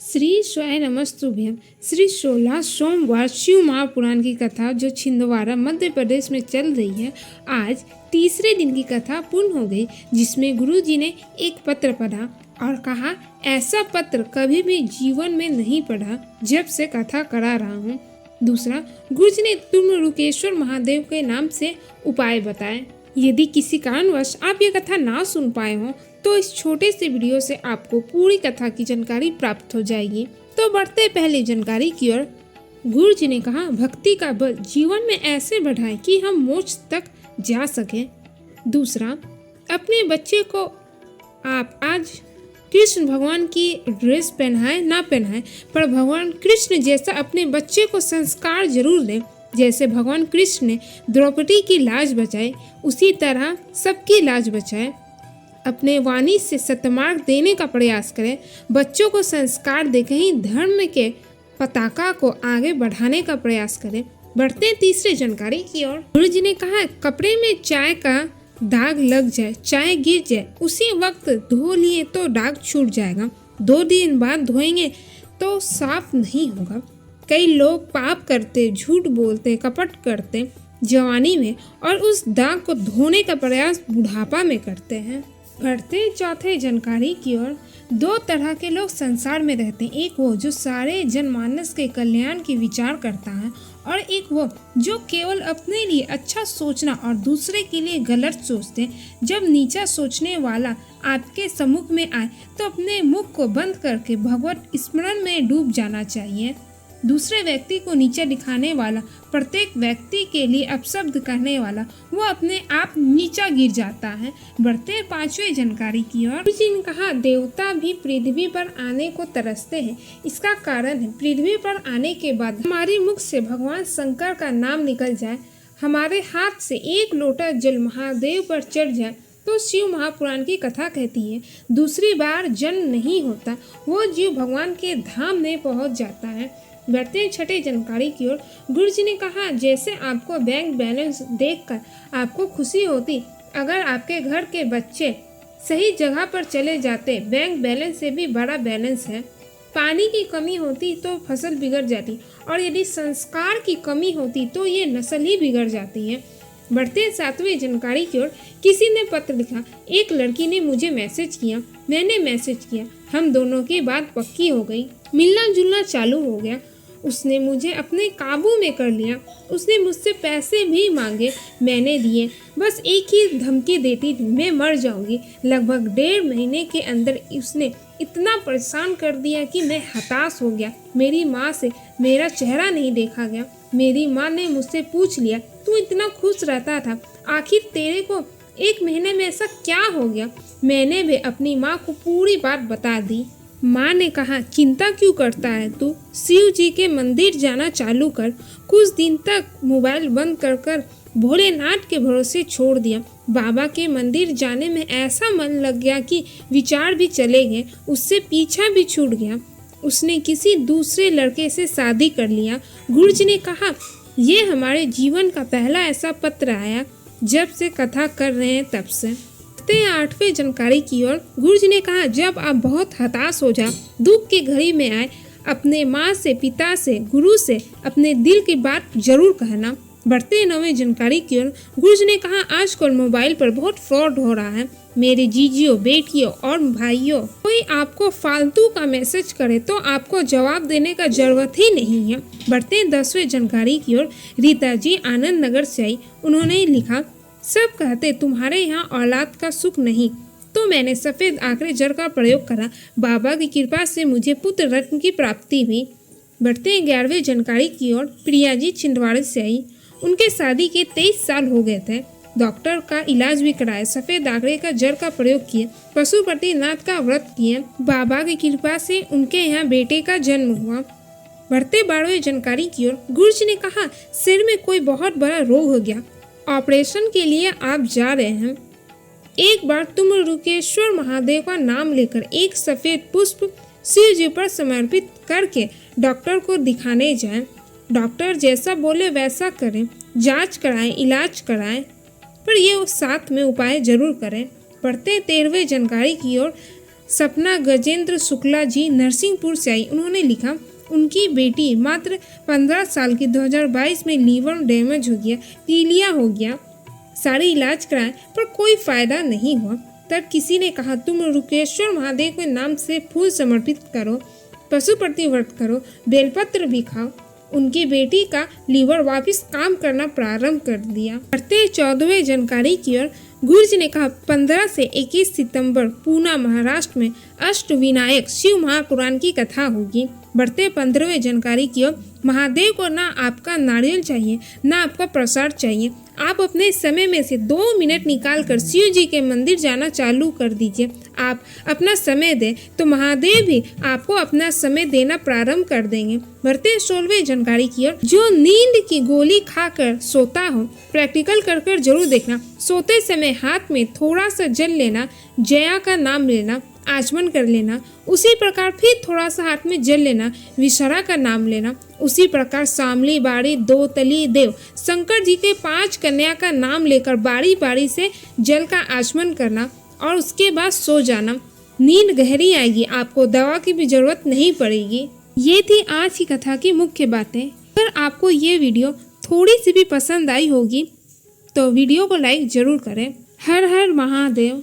श्री स्वाय नमस्तुभ्यम। श्री 16 सोमवार शिव महापुराण की कथा जो छिंदवाड़ा मध्य प्रदेश में चल रही है, आज तीसरे दिन की कथा पूर्ण हो गई, जिसमें गुरु जी ने एक पत्र पढ़ा और कहा, ऐसा पत्र कभी भी जीवन में नहीं पढ़ा जब से कथा करा रहा हूँ। दूसरा, गुरु जी ने तुर्मरुकेश्वर महादेव के नाम से उपाय बताए। यदि किसी कारणवश आप ये कथा ना सुन पाए हो तो इस छोटे से वीडियो से आपको पूरी कथा की जानकारी प्राप्त हो जाएगी। तो बढ़ते पहले जानकारी की ओर। गुरु जी ने कहा, भक्ति का बल जीवन में ऐसे बढ़ाएं कि हम मोक्ष तक जा सके। दूसरा, अपने बच्चे को आप आज कृष्ण भगवान की ड्रेस पहनाएं ना पहनाएं, पर भगवान कृष्ण जैसा अपने बच्चे को संस्कार जरूर दें। जैसे भगवान कृष्ण ने द्रौपदी की लाज बचाई, उसी तरह सबकी लाज बचाए। अपने वाणी से सत्मार्ग देने का प्रयास करें। बच्चों को संस्कार देकर ही धर्म के पताका को आगे बढ़ाने का प्रयास करें। बढ़ते तीसरे जानकारी की ओर। गुरु जी ने कहा, कपड़े में चाय का दाग लग जाए, चाय गिर जाए, उसी वक्त धो लिए तो दाग छूट जाएगा। 2 दिन बाद धोएंगे तो साफ नहीं होगा। कई लोग पाप करते, झूठ बोलते, कपट करते जवानी में और उस दाग को धोने का प्रयास बुढ़ापा में करते हैं। बढ़ते चौथे जानकारी की ओर। 2 तरह के लोग संसार में रहते हैं। एक वो जो सारे जनमानस के कल्याण की विचार करता है, और एक वो जो केवल अपने लिए अच्छा सोचना और दूसरे के लिए गलत सोचते हैं। जब नीचा सोचने वाला आपके सम्मुख में आए तो अपने मुख को बंद करके भगवत स्मरण में डूब जाना चाहिए। दूसरे व्यक्ति को नीचा दिखाने वाला, प्रत्येक व्यक्ति के लिए अपशब्द करने वाला, वो अपने आप नीचा गिर जाता है। बढ़ते 5वें जानकारी की ओर। गुरु जी ने कहा, देवता भी पृथ्वी पर आने को तरसते हैं। इसका कारण है, पृथ्वी पर आने के बाद हमारे मुख से भगवान शंकर का नाम निकल जाए, हमारे हाथ से एक लोटा जल महादेव पर चढ़ जाए तो शिव महापुराण की कथा कहती है, दूसरी बार जन्म नहीं होता, वो जीव भगवान के धाम में पहुंच जाता है। बढ़ते हैं 6ठे जानकारी की ओर। गुरु जी ने कहा, जैसे आपको बैंक बैलेंस देखकर आपको खुशी होती, अगर आपके घर के बच्चे सही जगह पर चले जाते, बैंक बैलेंस से भी बड़ा बैलेंस है। पानी की कमी होती तो फसल बिगड़ जाती, और यदि संस्कार की कमी होती तो ये नस्ल ही बिगड़ जाती है। बढ़ते 7वें जानकारी की ओर। किसी ने पत्र लिखा, एक लड़की ने मुझे मैसेज किया, मैंने मैसेज किया, हम दोनों की बात पक्की हो गई, मिलना जुलना चालू हो गया, उसने मुझे अपने काबू में कर लिया, उसने मुझसे पैसे भी मांगे, मैंने दिए, बस एक ही धमकी देती थी, मैं मर जाऊंगी। लगभग 1.5 महीने के अंदर उसने इतना परेशान कर दिया कि मैं हताश हो गया। मेरी माँ से मेरा चेहरा नहीं देखा गया। मेरी माँ ने मुझसे पूछ लिया, तू इतना खुश रहता था, आखिर तेरे को 1 महीने में ऐसा क्या हो गया? मैंने भी अपनी माँ को पूरी बात बता दी। माँ ने कहा, चिंता क्यों करता है तू, शिव जी के मंदिर जाना चालू कर। कुछ दिन तक मोबाइल बंद कर भोलेनाथ के भरोसे छोड़ दिया। बाबा के मंदिर जाने में ऐसा मन लग गया कि विचार भी चले गए, उससे पीछा भी छूट गया। उसने किसी दूसरे लड़के से शादी कर लिया। गुरु जी ने कहा, ये हमारे जीवन का पहला ऐसा पत्र आया जब से कथा कर रहे हैं तब से। 8वें जानकारी की ओर। गुरु जी ने कहा, जब आप बहुत हताश हो जाओ, दुख की घड़ी में आए, अपने माँ से, पिता से, गुरु से अपने दिल की बात जरूर कहना। बढ़ते 9वें जानकारी की ओर। गुरु जी ने कहा, आजकल मोबाइल पर बहुत फ्रॉड हो रहा है। मेरे जीजियों, बेटियों और भाइयों, कोई आपको फालतू का मैसेज करे तो आपको जवाब देने का जरूरत ही नहीं है। बढ़ते 10वें जानकारी की ओर। रीता जी आनंद नगर से आई, उन्होंने लिखा, सब कहते तुम्हारे यहाँ औलाद का सुख नहीं, तो मैंने सफ़ेद आखरे जड़ का प्रयोग करा, बाबा की कृपा से मुझे पुत्र रत्न की प्राप्ति हुई। बढ़ते 11वें जानकारी की ओर। प्रिया जी छिंदवाड़ा से आई, उनके शादी के 23 साल हो गए थे, डॉक्टर का इलाज भी कराया, सफ़ेद आखरे का जड़ का प्रयोग किए, पशुपतिनाथ का व्रत किए, बाबा की कृपा से उनके यहाँ बेटे का जन्म हुआ। बढ़ते 12वें जानकारी की ओर। गुरु जी ने कहा, सिर में कोई बहुत बड़ा रोग हो गया, ऑपरेशन के लिए आप जा रहे हैं। एक बार तुर्मरुकेश्वर महादेव का नाम लेकर एक सफ़ेद पुष्प शिव जी पर समर्पित करके डॉक्टर को दिखाने जाएं। डॉक्टर जैसा बोले वैसा करें, जांच कराएं, इलाज कराएं, पर ये साथ में उपाय जरूर करें। बढ़ते 13वें जानकारी की ओर। सपना गजेंद्र शुक्ला जी नरसिंहपुर से आई। उन्होंने लिखा, उनकी बेटी मात्र 15 साल की 2022 में लीवर डैमेज हो गया, पीलिया हो गया, सारे इलाज कराए पर कोई फायदा नहीं हुआ। तब किसी ने कहा, तुम रुकेश्वर महादेव के नाम से फूल समर्पित करो, पशुपति व्रत करो, बेलपत्र भी खाओ। उनकी बेटी का लीवर वापस काम करना प्रारंभ कर दिया। बढ़ते 14वें जानकारी की ओर गुरु जी ने कहा, 15 से 21 सितंबर पूना महाराष्ट्र में अष्टविनायक शिव महापुराण की कथा होगी। बढ़ते 15वें जानकारी की ओर महादेव को ना आपका नारियल चाहिए ना आपका प्रसाद चाहिए। आप अपने समय में से 2 मिनट निकाल कर शिव जी के मंदिर जाना चालू कर दीजिए। आप अपना समय दें तो महादेव भी आपको अपना समय देना प्रारंभ कर देंगे। बढ़ते 16वें जानकारी की ओर जो नींद की गोली खाकर सोता हो, प्रैक्टिकल कर जरूर देखना। सोते समय हाथ में थोड़ा सा जल लेना, जया का नाम लेना, आचमन कर लेना। उसी प्रकार फिर थोड़ा सा हाथ में जल लेना, विषहरा का नाम लेना। उसी प्रकार शामली बाड़ी, दो तली देव, शंकर जी के 5 कन्या का नाम लेकर बारी बारी से जल का आचमन करना और उसके बाद सो जाना। नींद गहरी आएगी, आपको दवा की भी जरूरत नहीं पड़ेगी। ये थी आज की कथा की मुख्य बातें। अगर आपको ये वीडियो थोड़ी सी भी पसंद आई होगी तो वीडियो को लाइक जरूर करें। हर हर महादेव।